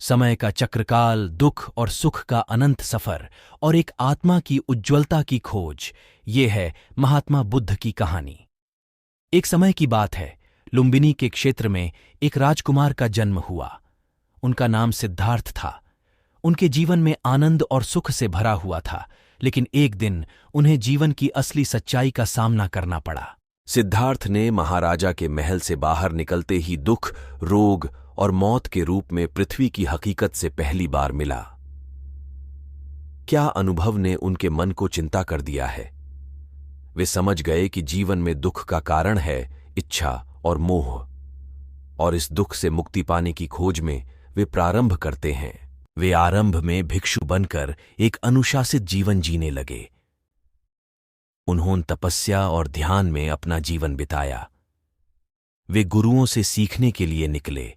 समय का चक्रकाल, दुख और सुख का अनंत सफर और एक आत्मा की उज्ज्वलता की खोज, ये है महात्मा बुद्ध की कहानी। एक समय की बात है, लुम्बिनी के क्षेत्र में एक राजकुमार का जन्म हुआ। उनका नाम सिद्धार्थ था। उनके जीवन में आनंद और सुख से भरा हुआ था, लेकिन एक दिन उन्हें जीवन की असली सच्चाई का सामना करना पड़ा। सिद्धार्थ ने महाराजा के महल से बाहर निकलते ही दुख, रोग और मौत के रूप में पृथ्वी की हकीकत से पहली बार मिला। क्या अनुभव ने उनके मन को चिंता कर दिया है। वे समझ गए कि जीवन में दुख का कारण है इच्छा और मोह, और इस दुख से मुक्ति पाने की खोज में वे प्रारंभ करते हैं। वे आरंभ में भिक्षु बनकर एक अनुशासित जीवन जीने लगे। उन्होंने तपस्या और ध्यान में अपना जीवन बिताया। वे गुरुओं से सीखने के लिए निकले,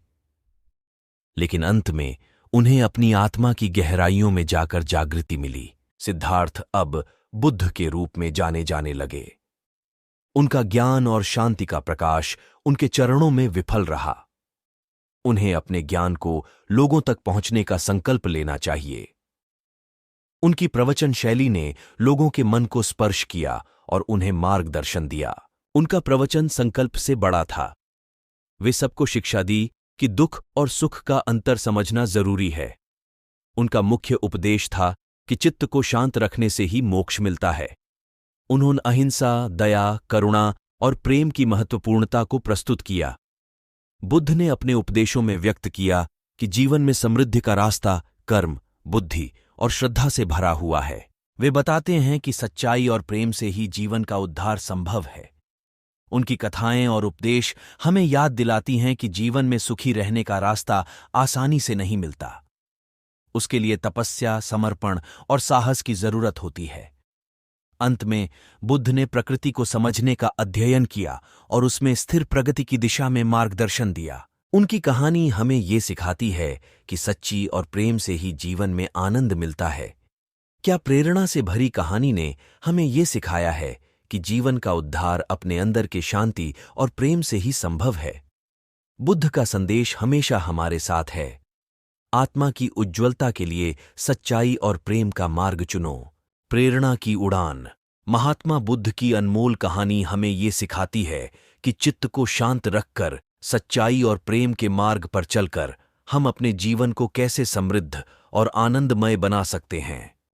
लेकिन अंत में उन्हें अपनी आत्मा की गहराइयों में जाकर जागृति मिली। सिद्धार्थ अब बुद्ध के रूप में जाने जाने लगे। उनका ज्ञान और शांति का प्रकाश उनके चरणों में विफल रहा। उन्हें अपने ज्ञान को लोगों तक पहुंचने का संकल्प लेना चाहिए। उनकी प्रवचन शैली ने लोगों के मन को स्पर्श किया और उन्हें मार्गदर्शन दिया। उनका प्रवचन संकल्प से बड़ा था। वे सबको शिक्षा दी कि दुख और सुख का अंतर समझना जरूरी है। उनका मुख्य उपदेश था कि चित्त को शांत रखने से ही मोक्ष मिलता है। उन्होंने अहिंसा, दया, करुणा और प्रेम की महत्वपूर्णता को प्रस्तुत किया। बुद्ध ने अपने उपदेशों में व्यक्त किया कि जीवन में समृद्धि का रास्ता कर्म, बुद्धि और श्रद्धा से भरा हुआ है। वे बताते हैं कि सच्चाई और प्रेम से ही जीवन का उद्धार संभव है। उनकी कथाएं और उपदेश हमें याद दिलाती हैं कि जीवन में सुखी रहने का रास्ता आसानी से नहीं मिलता। उसके लिए तपस्या, समर्पण और साहस की जरूरत होती है। अंत में बुद्ध ने प्रकृति को समझने का अध्ययन किया और उसमें स्थिर प्रगति की दिशा में मार्गदर्शन दिया। उनकी कहानी हमें ये सिखाती है कि सच्ची और प्रेम से ही जीवन में आनंद मिलता है। क्या प्रेरणा से भरी कहानी ने हमें ये सिखाया है कि जीवन का उद्धार अपने अंदर के शांति और प्रेम से ही संभव है। बुद्ध का संदेश हमेशा हमारे साथ है। आत्मा की उज्ज्वलता के लिए सच्चाई और प्रेम का मार्ग चुनो। प्रेरणा की उड़ान। महात्मा बुद्ध की अनमोल कहानी हमें ये सिखाती है कि चित्त को शांत रखकर, सच्चाई और प्रेम के मार्ग पर चलकर हम अपने जीवन को कैसे समृद्ध और आनंदमय बना सकते हैं।